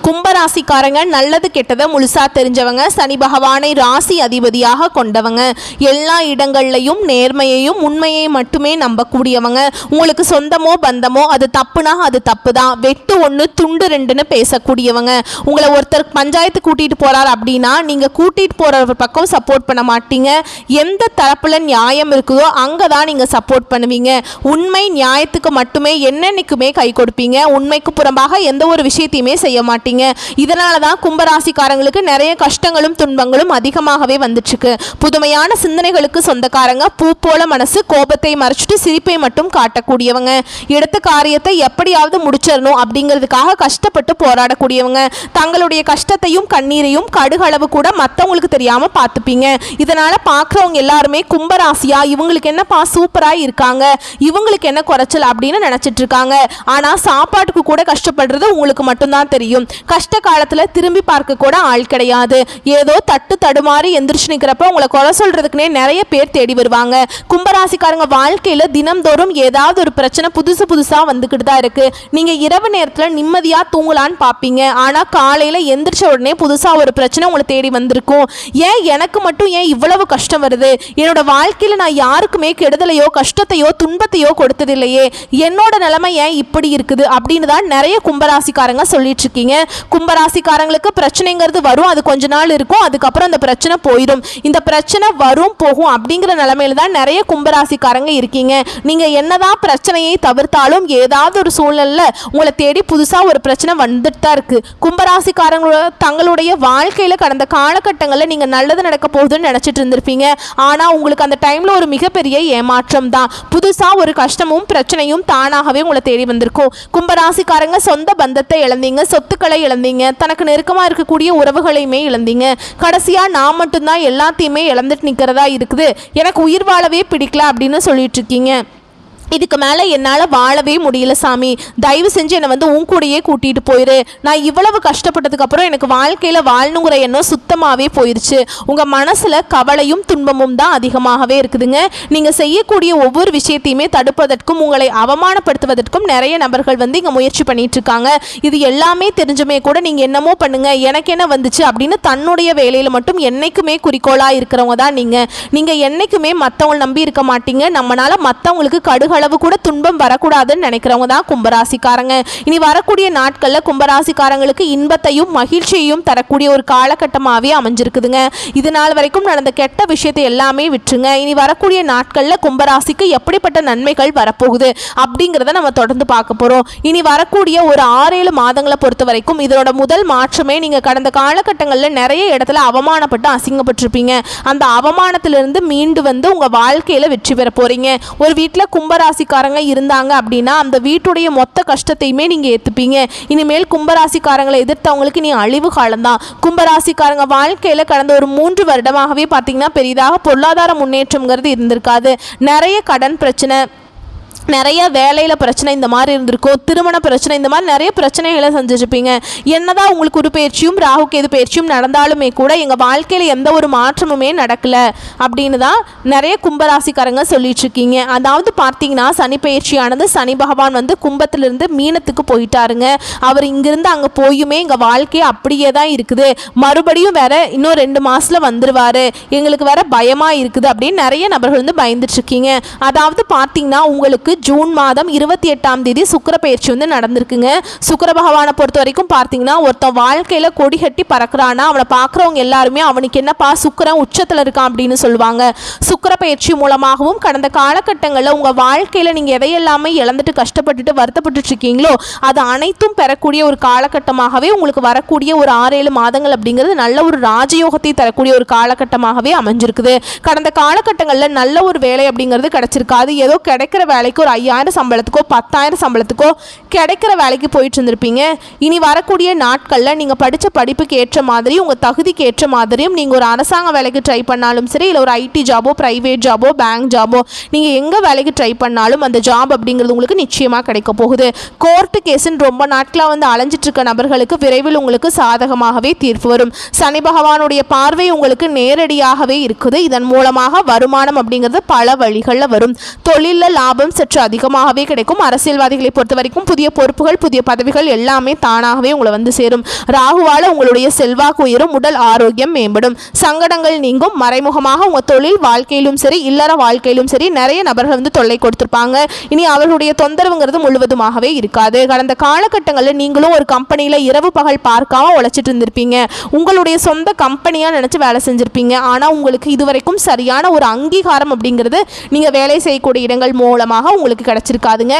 கும்பராசிக்காரங்க நல்லது கெட்டதை முழுசா தெரிஞ்சவங்க, சனி பகவானை ராசி அதிபதியாக கொண்டவங்க, எல்லா இடங்கள்லையும் நேர்மையையும் உண்மையை மட்டுமே நம்பக்கூடியவங்க. உங்களுக்கு சொந்தமோ பந்தமோ அது தப்புனா அது தப்பு தான், வெட்டு ஒன்று துண்டு ரெண்டுன்னு பேசக்கூடியவங்க. உங்களை ஒருத்தர் பஞ்சாயத்து கூட்டிட்டு போறார் அப்படின்னா நீங்க கூட்டிட்டு போற பக்கம் சப்போர்ட் பண்ண மாட்டீங்க. எந்த தரப்புல நியாயம் இருக்குதோ அங்கதான் நீங்க சப்போர்ட் பண்ணுவீங்க. உண்மை நியாயத்துக்கு மட்டுமே என்னென்னைக்குமே கை கொடுப்பீங்க. உண்மைக்கு புறம்பாக எந்த ஒரு விஷயத்தையுமே செய்ய மாட்டீங்க. இதனால தான் கும்பராசிக்காரங்களுக்கு நிறைய கஷ்டங்களும் துன்பங்களும் அதிகமாகவே வந்துச்சுக்கு. புதுமையான சிந்தனைகளுக்கு சொந்தக்காரங்க, பூ போல மனசு, கோபத்தை மறைச்சிட்டு சிரிப்பை மட்டும் காட்டக்கூடியவங்க, எடுத்த காரியத்தை எப்படியாவது முடிச்சிடணும் அப்படிங்கிறதுக்காக கஷ்டப்பட்டு போராடக்கூடியவங்க, தங்களுடைய கஷ்டத்தையும் கண்ணீரையும் கடுகளவு கூட மற்றவங்களுக்கு தெரியாம பார்த்துப்பீங்க. இதனால பார்க்குறவங்க எல்லாருமே கும்பராசியா இவங்களுக்கு என்னப்பா சூப்பரா இருக்காங்க, இவங்களுக்கு என்ன குறைச்சல் அப்படின்னு நினைச்சிட்டு இருக்காங்க. ஆனா சாப்பாட்டுக்கு கூட கஷ்டப்படுறது உங்களுக்கு மட்டும்தான் தெரியும். கஷ்ட காலத்துல திரும்பி பார்க்க கூட ஆள் கிடையாது. ஏதோ தட்டு தடுமாறி எந்திரிச்சு நிற்கிறப்ப உங்களை குறை சொல்றதுக்குனே நிறைய பேர் தேடி வருவாங்க. கும்பராசிக்காரங்க வாழ்க்கையில தினம்தோறும் ஏதாவது ஒரு பிரச்சனை புதுசா வந்துக்கிட்டு தான் இருக்கு. நீங்க இரவு நேரத்துல நிம்மதியா தூங்கலான்னு பார்ப்பீங்க. ஆனா காலையில எந்திரிச்ச உடனே புதுசா ஒரு பிரச்சனை உங்களை தேடி வந்திருக்கும். ஏன் எனக்கு மட்டும் ஏன் இவ்வளவு கஷ்டம் வருது, என்னோட வாழ்க்கையில நான் யாருக்குமே கெடுதலையோ கஷ்டத்தையோ துன்பத்தையோ கொடுத்ததில்லையே, என்னோட நிலைமை ஏன் இப்படி இருக்குது அப்படின்னு தான் நிறைய கும்பராசிக்காரங்க சொல்லிட்டு இருக்கீங்க. கும்பராசிக்காரங்களுக்கு பிரச்சனைங்கிறது வரும், அது கொஞ்ச நாள் இருக்கும், அதுக்கப்புறம் அந்த பிரச்சனை போயிடும். இந்த பிரச்சனை வரும் போகும் அப்படிங்கிற நிலைமையில தான் நிறைய கும்பராசிக்காரங்க இருக்கீங்க. நீங்க என்னதான் பிரச்சனையை தவிர்த்தாலும் ஏதாவது ஒரு சூழ்நிலையில உங்களை தேடி புதுசா ஒரு பிரச்சனை வந்துட்டு தான் இருக்கு. கும்பராசிக்காரங்களோட தங்களுடைய வாழ்க்கையில கடந்த காலகட்டங்களில் நீங்க நல்லது நடக்க போகுதுன்னு நினைச்சிட்டு இருந்திருப்பீங்க. ஆனா உங்களுக்கு அந்த டைம்ல ஒரு மிகப்பெரிய ஏமாற்றம் தான். புதுசா ஒரு கஷ்டமும் பிரச்சனையும் தானாகவே உங்களை தேடி வந்திருக்கும். கும்பராசிக்காரங்க சொந்த பந்தத்தை இழந்தீங்க, சொத்துக்களை இழந்தீங்க, தனக்கு நெருக்கமா இருக்கக்கூடிய உறவுகளையுமே இழந்தீங்க. கடைசியா நான் மட்டும்தான் எல்லாத்தையுமே இழந்துட்டு நிற்கிறதா இருக்குது, எனக்கு உயிர் வாழவே பிடிக்கல அப்படின்னு சொல்லிட்டு இருக்கீங்க. இதுக்கு மேலே என்னால் வாழவே முடியல சாமி, தயவு செஞ்சு என்னை வந்து உன் கூடையே கூட்டிகிட்டு போயிரு, நான் இவ்வளவு கஷ்டப்பட்டதுக்கப்புறம் எனக்கு வாழ்க்கையில் வாழணுங்கிற எண்ணம் சுத்தமாகவே போயிடுச்சு. உங்கள் மனசில் கவலையும் துன்பமும் தான் அதிகமாகவே இருக்குதுங்க. நீங்கள் செய்யக்கூடிய ஒவ்வொரு விஷயத்தையுமே தடுப்பதற்கும் உங்களை அவமானப்படுத்துவதற்கும் நிறைய நபர்கள் வந்து இங்கே முயற்சி பண்ணிட்டு இருக்காங்க. இது எல்லாமே தெரிஞ்சுமே கூட நீங்கள் என்னமோ பண்ணுங்க, எனக்கு என்ன வந்துச்சு அப்படின்னு தன்னுடைய வேலையில் மட்டும் என்னைக்குமே குறிக்கோளாக இருக்கிறவங்க தான் நீங்கள் என்னைக்குமே மற்றவங்களை நம்பி இருக்க மாட்டீங்க. நம்மளால் மற்றவங்களுக்கு கடுகளவு கூட துன்பம் வரக்கூடாதுன்னு நினைக்கிறவங்க தான் கும்பராசிக்காரங்க. இனி வரக்கூடிய நாட்களில் கும்பராசிக்காரங்களுக்கு இன்பத்தையும் மகிழ்ச்சியையும் தரக்கூடிய ஒரு காலகட்டமாகவே அமைஞ்சிருக்குதுங்க. இது நாள் வரைக்கும் நடந்த கெட்ட விஷயத்தை எல்லாமே விட்டுருங்க. இனி வரக்கூடிய நாட்களில் கும்பராசிக்கு எப்படிப்பட்ட நன்மைகள் வரப்போகுது அப்படிங்கிறத நம்ம தொடர்ந்து பார்க்க போகிறோம். இனி வரக்கூடிய ஒரு 6-7 மாதங்களை பொறுத்த வரைக்கும் இதோட முதல் மாற்றமே நீங்கள் கடந்த காலகட்டங்களில் நிறைய இடத்துல அவமானப்பட்டு அசிங்கப்பட்டிருப்பீங்க. அந்த அவமானத்திலிருந்து மீண்டு வந்து உங்கள் வாழ்க்கையில் வெற்றி பெற போகிறீங்க. ஒரு வீட்டில் கும்பராசிக்காரங்க இருந்தாங்க அப்படின்னா அந்த வீட்டுடைய மொத்த கஷ்டத்தையுமே நீங்கள் ஏற்றுப்பீங்க. இனிமேல் கும்பராசிக்காரங்களை எதிர்த்தவங்களுக்கு நீ அழிவு காலம்தான். கும்பராசிக்காரங்க வாழ்க்கையில் கடந்த ஒரு 3 வருடமாகவே பார்த்தீங்கன்னா பெரிதாக பொருளாதார முன்னேற்றம்ங்கிறது இருந்திருக்காது. நிறைய கடன் பிரச்சனை, நிறைய வேலையில் பிரச்சனை இந்த மாதிரி இருந்திருக்கும், திருமண பிரச்சனை, இந்த மாதிரி நிறைய பிரச்சனைகளை செஞ்சுருப்பீங்க. என்னதான் உங்களுக்கு ஒரு பயிற்சியும் ராகு கேது பயிற்சியும் நடந்தாலுமே கூட எங்கள் வாழ்க்கையில் எந்த ஒரு மாற்றமுமே நடக்கலை அப்படின்னு தான் நிறைய கும்பராசிக்காரங்க சொல்லிட்டு இருக்கீங்க. அதாவது பார்த்தீங்கன்னா சனி பயிற்சியானது சனி பகவான் வந்து கும்பத்திலிருந்து மீனத்துக்கு போயிட்டாருங்க. அவர் இங்கிருந்து அங்கே போயுமே எங்கள் வாழ்க்கை அப்படியே தான் இருக்குது, மறுபடியும் வேற இன்னும் 2 மாதத்தில் வந்துடுவார், எங்களுக்கு வேற பயமாக இருக்குது அப்படின்னு நிறைய நபர்கள் வந்து பயந்துட்டு இருக்கீங்க. அதாவது பார்த்தீங்கன்னா உங்களுக்கு ஜூன் மாதம் 28ஆம் தேதி சுக்கிர பயிற்சி வந்து நடந்திருக்குங்க. சுக்கிர பகவானை பொறுத்த வரைக்கும் பார்த்தீங்கன்னா ஒருத்தன் வாழ்க்கையில் கொடி கட்டி பறக்கிறான்னா அவனை பார்க்குறவங்க எல்லாருமே அவனுக்கு என்னப்பா சுக்கிரன் உச்சத்தில் இருக்கான் அப்படின்னு சொல்லுவாங்க. சுக்கிர பயிற்சி மூலமாகவும் கடந்த காலகட்டங்களில் உங்கள் வாழ்க்கையில் நீங்கள் எதையெல்லாமே இழந்துட்டு கஷ்டப்பட்டுட்டு வருத்தப்பட்டு இருக்கீங்களோ அது அனைத்தும் பெறக்கூடிய ஒரு காலகட்டமாகவே உங்களுக்கு வரக்கூடிய ஒரு 6-7 மாதங்கள் அப்படிங்கிறது நல்ல ஒரு ராஜயோகத்தை தரக்கூடிய ஒரு காலகட்டமாகவே அமைஞ்சிருக்குது. கடந்த காலகட்டங்களில் நல்ல ஒரு வேலை அப்படிங்கிறது கிடைச்சிருக்காது. ஏதோ கிடைக்கிற வேலைக்கு ஒரு 5000 சம்பளத்துக்கோ 10,000 சம்பளத்துக்கோ கிடைக்கிற வேலைக்கு போயிட்டு இருந்திருப்பீங்க. இனி வரக்கூடிய நாட்களில் நீங்கள் படித்த படிப்புக்கு ஏற்ற மாதிரி உங்கள் தகுதிக்கு ஏற்ற மாதிரியும் நீங்கள் ஒரு அரசாங்க வேலைக்கு ட்ரை பண்ணாலும் சரி, இல்லை ஒரு ஐடி ஜாபோ ப்ரைவேட் ஜாபோ பேங்க் ஜாபோ நீங்கள் எங்கே வேலைக்கு ட்ரை பண்ணாலும் அந்த ஜாப் அப்படிங்கிறது உங்களுக்கு நிச்சயமாக கிடைக்க போகுது. கோர்ட்டு கேஸுன்னு ரொம்ப நாட்களாக வந்து அலைஞ்சிட்டு இருக்க நபர்களுக்கு விரைவில் உங்களுக்கு சாதகமாகவே தீர்ப்பு வரும். சனி பகவானுடைய பார்வை உங்களுக்கு நேரடியாகவே இருக்குது. இதன் மூலமாக வருமானம் அப்படிங்கிறது பல வழிகளில் வரும். தொழிலில் லாபம் சற்று காற்று அதிகமாகவே கிடைக்கும். அரசியல்வாதிகளை பொறுத்த வரைக்கும் புதிய பொறுப்புகள், புதிய பதவிகள் எல்லாமே தானாகவே உங்களை வந்து சேரும். ராகுவால உங்களுடைய செல்வாக்கு உயரும், உடல் ஆரோக்கியம் மேம்படும், சங்கடங்கள் நீங்கும். மறைமுகமாக உங்கள் தொழில் வாழ்க்கையிலும் சரி, இல்லற வாழ்க்கையிலும் சரி நிறைய நபர்கள் வந்து தொல்லை கொடுத்துருப்பாங்க. இனி அவர்களுடைய தொந்தரவுங்கிறது முழுவதுமாகவே இருக்காது. கடந்த காலகட்டங்களில் நீங்களும் ஒரு கம்பெனியில் இரவு பகல் பார்க்காம உழைச்சிட்டு இருந்திருப்பீங்க. உங்களுடைய சொந்த கம்பெனியாக நினச்சி வேலை செஞ்சுருப்பீங்க. ஆனால் உங்களுக்கு இதுவரைக்கும் சரியான ஒரு அங்கீகாரம் அப்படிங்கிறது நீங்கள் வேலை செய்யக்கூடிய இடங்கள் மூலமாக உங்களுக்கு கிடைச்சிருக்காதுங்க.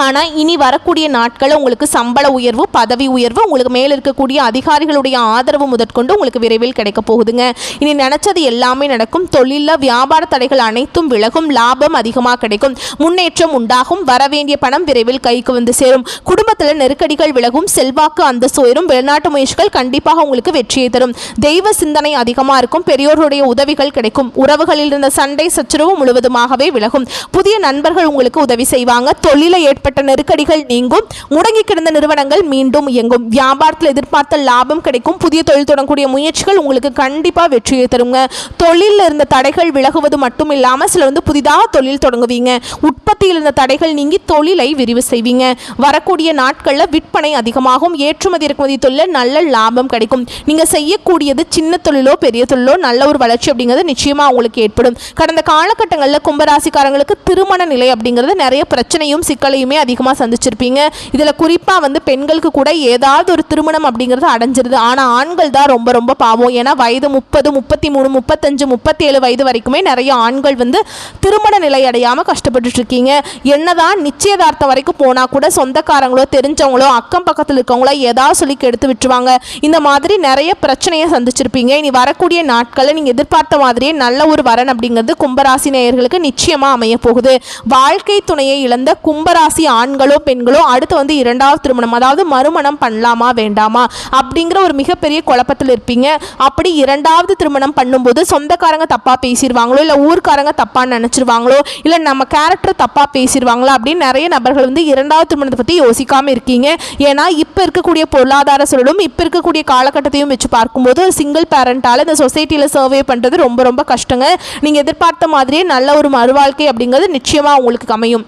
ஆனால் இனி வரக்கூடிய நாட்களில் உங்களுக்கு சம்பள உயர்வு, பதவி உயர்வு, உங்களுக்கு மேலே இருக்கக்கூடிய அதிகாரிகளுடைய ஆதரவு முதற்கொண்டு உங்களுக்கு விரைவில் கிடைக்க போகுதுங்க. இனி நினச்சது எல்லாமே நடக்கும். தொழிலில் வியாபார தடைகள் அனைத்தும் விலகும், லாபம் அதிகமாக கிடைக்கும், முன்னேற்றம் உண்டாகும், வரவேண்டிய பணம் விரைவில் கைக்கு வந்து சேரும், குடும்பத்தில் நெருக்கடிகள் விலகும், செல்வாக்கு அந்தஸ்து உயரும், வெளிநாட்டு முயற்சிகள் கண்டிப்பாக உங்களுக்கு வெற்றியை தரும், தெய்வ சிந்தனை அதிகமாக இருக்கும், பெரியோருடைய உதவிகள் கிடைக்கும், உறவுகளில் இருந்த சண்டை சச்சரவு முழுவதுமாகவே விலகும், புதிய நண்பர்கள் உங்களுக்கு உதவி செய்வாங்க, தொழிலை நெருக்கடிகள் நீங்கும், முடங்கி கிடந்த நிறுவனங்கள் மீண்டும் இயங்கும், வியாபாரத்தில் எதிர்பார்த்த லாபம் கிடைக்கும், புதிய தொழில் தொடங்கக்கூடிய முயற்சிகள் உங்களுக்கு கண்டிப்பாக வெற்றியை தருங்க. தொழிலில் இருந்த தடைகள் விலகுவது மட்டும் இல்லாமல் சில வந்து புதிதாக தொழில் தொடங்குவீங்க. உற்பத்தியில் இருந்த தடைகள் நீங்கி தொழிலை விரிவு செய்வீங்க. வரக்கூடிய நாட்களில் விற்பனை அதிகமாகும், ஏற்றுமதி இறக்குமதி தொழிலில் நல்ல லாபம் கிடைக்கும். நீங்கள் செய்யக்கூடியது சின்ன தொழிலோ பெரிய தொழிலோ நல்ல ஒரு வளர்ச்சி அப்படிங்கிறது நிச்சயமாக உங்களுக்கு ஏற்படும். கடந்த காலகட்டங்களில் கும்பராசிக்காரங்களுக்கு திருமண நிலை அப்படிங்கிறது நிறைய பிரச்சனையும் சிக்கலையுமே அதிகமாக சந்திச்சிருப்பீங்க. இதில் குறிப்பாக வந்து பெண்களுக்கு கூட ஏதாவது ஒரு திருமணம் அப்படிங்கிறது அடைஞ்சிருது. ஆனால் ஆண்கள் தான் ரொம்ப ரொம்ப பாவம். ஏன்னா வயது 30, 33, 35, 37 வயது வரைக்குமே நிறைய ஆண்கள் வந்து திருமண நிலை அடையாமல் கஷ்டப்பட்டுட்டு இருக்கீங்க. என்னதான் நிச்சயதார்த்தம் வரைக்கும் போனால் கூட சொந்தக்காரங்களோ தெரிஞ்சவங்களோ அக்கம் பக்கத்தில் இருக்கவங்களோ ஏதாவது சொல்லி கெடுத்து விட்டுருவாங்க. இந்த மாதிரி நிறைய பிரச்சனையை சந்திச்சிருப்பீங்க. இனி வரக்கூடிய நாட்களில் நீங்கள் எதிர்பார்த்த மாதிரியே நல்ல ஒரு வரன் அப்படிங்கிறது கும்பராசி நேயர்களுக்கு நிச்சயமாக அமைய போகுது. வாழ்க்கை துணையை இழந்த கும்பராசி ஆண்களோ பெண்களோ அடுத்து வந்து இரண்டாவது திருமணம், அதாவது மறுமணம் பண்ணலாமா வேண்டாமா அப்படிங்கிற ஒரு மிகப்பெரிய குழப்பத்தில் இருப்பீங்க. அப்படி இரண்டாவது திருமணம் பண்ணும்போது சொந்தக்காரங்க தப்பாக பேசிடுவாங்களோ, இல்லை ஊர்க்காரங்க தப்பாக நினச்சிருவாங்களோ, இல்லை நம்ம கேரக்டர் தப்பாக பேசிடுவாங்களோ அப்படின்னு நிறைய நபர்கள் வந்து இரண்டாவது திருமணத்தை பற்றி யோசிக்காமல் இருக்கீங்க. ஏன்னா இப்போ இருக்கக்கூடிய பொருளாதார சூழலும் இப்போ இருக்கக்கூடிய காலகட்டத்தையும் வச்சு பார்க்கும்போது சிங்கிள் பேரண்டால் இந்த சொசைட்டியில் சர்வே பண்ணுறது ரொம்ப ரொம்ப கஷ்டங்க. நீங்கள் எதிர்பார்த்த மாதிரியே நல்ல ஒரு மறுவாழ்க்கை அப்படிங்கிறது நிச்சயமாக உங்களுக்கு அமையும்.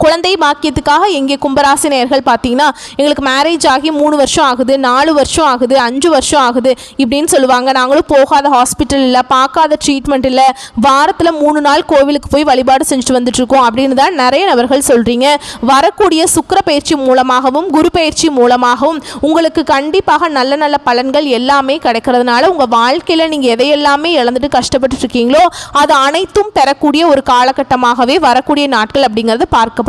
குழந்தை பாக்கியத்துக்காக எங்கே கும்பராசி நேயர்கள் பார்த்தீங்கன்னா எங்களுக்கு மேரேஜ் ஆகி 3 வருஷம் ஆகுது, 4 வருஷம் ஆகுது, 5 வருஷம் ஆகுது இப்படின்னு சொல்லுவாங்க. நாங்களும் போகாத ஹாஸ்பிட்டல் இல்லை, பார்க்காத ட்ரீட்மெண்ட் இல்லை, வாரத்தில் 3 நாள் கோவிலுக்கு போய் வழிபாடு செஞ்சுட்டு வந்துட்டுருக்கோம் அப்படின்னு தான் நிறைய நபர்கள் சொல்கிறீங்க. வரக்கூடிய சுக்கிர பயிற்சி மூலமாகவும் குரு பயிற்சி மூலமாகவும் உங்களுக்கு கண்டிப்பாக நல்ல நல்ல பலன்கள் எல்லாமே கிடைக்கிறதுனால உங்கள் வாழ்க்கையில் நீங்கள் எதையெல்லாமே இழந்துட்டு கஷ்டப்பட்டு இருக்கீங்களோ அது அனைத்தும் பெறக்கூடிய ஒரு காலகட்டமாகவே வரக்கூடிய நாட்கள் அப்படிங்கிறது பார்க்கப்படுது.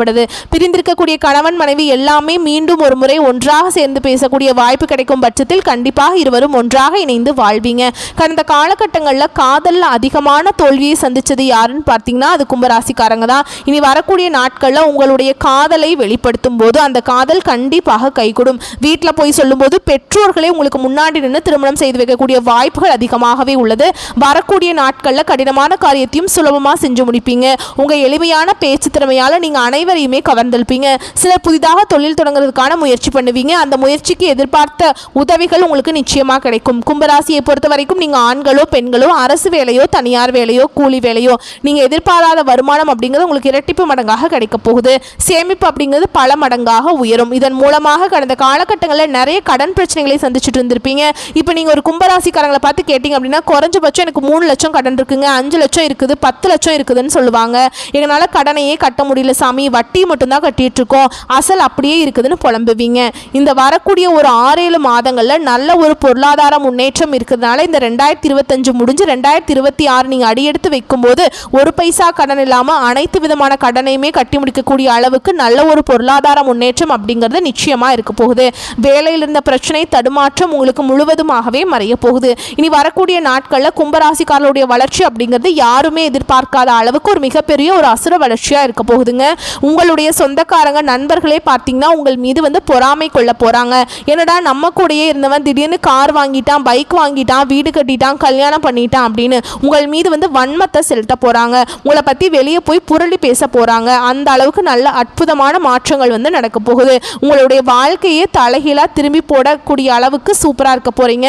பிரிந்திருக்கக்கூடிய கணவன் மனைவி எல்லாமே மீண்டும் ஒரு முறை ஒன்றாக சேர்ந்து பேசக்கூடிய வாய்ப்பு கிடைக்கும் பட்சத்தில் கண்டிப்பாக இருவரும் ஒன்றாக இணைந்து வாழ்வீங்க. கடந்த காலகட்டங்களில் காதலில் அதிகமான தோல்வியை சந்திச்சது யாருன்னு பார்த்தீங்கன்னா அது கும்பராசிக்காரங்க தான். இனி வரக்கூடிய நாட்களில் உங்களுடைய காதலை வெளிப்படுத்தும் போது அந்த காதல் கண்டிப்பாக கைகூடும். வீட்டில் போய் சொல்லும்போது பெற்றோர்களே உங்களுக்கு முன்னாடி நின்று திருமணம் செய்து வைக்கக்கூடிய வாய்ப்புகள் அதிகமாகவே உள்ளது. வரக்கூடிய நாட்களில் கடினமான காரியத்தையும் சுலபமாக செஞ்சு முடிப்பீங்க. உங்கள் எளிமையான பேச்சு திறமையால் நீங்கள் அனைவரையுமே கவர்ந்தெழுப்பீங்க. சிலர் புதிதாக தொழில் தொடங்குறதுக்கான முயற்சி பண்ணுவீங்க. அந்த முயற்சிக்கு எதிர்பார்த்த உதவிகள் உங்களுக்கு நிச்சயமாக கிடைக்கும். கும்பராசியை பொறுத்த வரைக்கும் நீங்கள் ஆண்களோ பெண்களோ அரசு வேலையோ தனியார் வேலையோ கூலி வேலையோ நீங்கள் எதிர்பாராத வருமானம் அப்படிங்கிறது உங்களுக்கு இரட்டிப்பு மடங்காக கிடைக்க போகுது. சேமிப்பு அப்படிங்கிறது பல மடங்காக உயரும். இதன் மூலமாக கடந்த காலகட்டங்களில் நிறைய கடன் பிரச்சனைகளை சந்திச்சுட்டு இருந்திருப்பீங்க. இப்போ நீங்கள் ஒரு கும்பராசிக்காரங்களை பார்த்து கேட்டிங்க அப்படின்னா குறைஞ்சபட்சம் எனக்கு 3 லட்சம் கடன் இருக்குங்க, 5 லட்சம் இருக்குது, 10 லட்சம் இருக்குதுன்னு சொல்லுவாங்க. எங்களால் கடனையே கட்ட முடியல சாமி, வட்டி மட்டும்தான் கட்டிட்டு இருக்கோம், அசல் அப்படியே இருக்குதுன்னு புலம்புவீங்க. இந்த வரக்கூடிய ஒரு 6-7 மாதங்களில் நல்ல ஒரு பொருளாதார முன்னேற்றம் இருக்கிறதுனால இந்த 2025 முடிஞ்சு 2026 நீங்கள் அடியெடுத்து வைக்கும்போது ஒரு பைசா கடன் இல்லாமல் அனைத்து விதமான கடனையுமே கட்டி முடிக்கக்கூடிய அளவுக்கு நல்ல ஒரு பொருளாதார முன்னேற்றம் அப்படிங்கிறது நிச்சயமாக இருக்க போகுது. வேலையில் இருந்த பிரச்சனை தடுமாற்றம் உங்களுக்கு முழுவதுமாகவே மறைய போகுது. இனி வரக்கூடிய நாட்களில் கும்பராசிக்காரர்களுடைய வளர்ச்சி அப்படிங்கிறது யாருமே எதிர்பார்க்காத அளவுக்கு ஒரு மிகப்பெரிய ஒரு அசுர வளர்ச்சியாக இருக்க போகுதுங்க. உங்களுடைய சொந்தக்காரங்க நண்பர்களே பார்த்தீங்கன்னா உங்கள் மீது வந்து பொறாமை கொள்ள போகிறாங்க. என்னடா நம்ம கூடயே இருந்தவன் திடீர்னு கார் வாங்கிட்டான், பைக் வாங்கிட்டான், வீடு கட்டிட்டான், கல்யாணம் பண்ணிட்டான் அப்படின்னு உங்கள் மீது வந்து வன்மத்தை செலுத்த போகிறாங்க. உங்களை பற்றி வெளியே போய் புரளி பேச போகிறாங்க. அந்த அளவுக்கு நல்ல அற்புதமான மாற்றங்கள் வந்து நடக்க போகுது. உங்களுடைய வாழ்க்கையே தலைகீழாக திரும்பி போடக்கூடிய அளவுக்கு சூப்பராக இருக்க போகிறீங்க.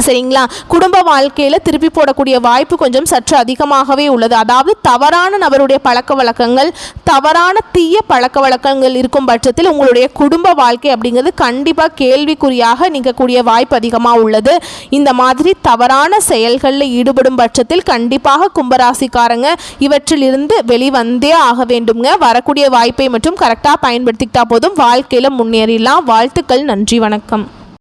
சரிங்களா? குடும்ப வாழ்க்கையில் திருப்பி போடக்கூடிய வாய்ப்பு கொஞ்சம் சற்று அதிகமாகவே உள்ளது. அதாவது தவறான நபருடைய பழக்க வழக்கங்கள், தவறான தீய பழக்க வழக்கங்கள் இருக்கும் பட்சத்தில் உங்களுடைய குடும்ப வாழ்க்கை அப்படிங்கிறது கண்டிப்பாக கேள்விக்குறியாக நீங்கக்கூடிய வாய்ப்பு அதிகமாக உள்ளது. இந்த மாதிரி தவறான செயல்களில் ஈடுபடும் பட்சத்தில் கண்டிப்பாக கும்பராசிக்காரங்க இவற்றிலிருந்து வெளிவந்தே ஆக வேண்டுங்க. வரக்கூடிய வாய்ப்பை மட்டும் கரெக்டாக பயன்படுத்திக்கிட்டா போதும், வாழ்க்கையில் முன்னேறிடலாம். வாழ்த்துக்கள். நன்றி, வணக்கம்.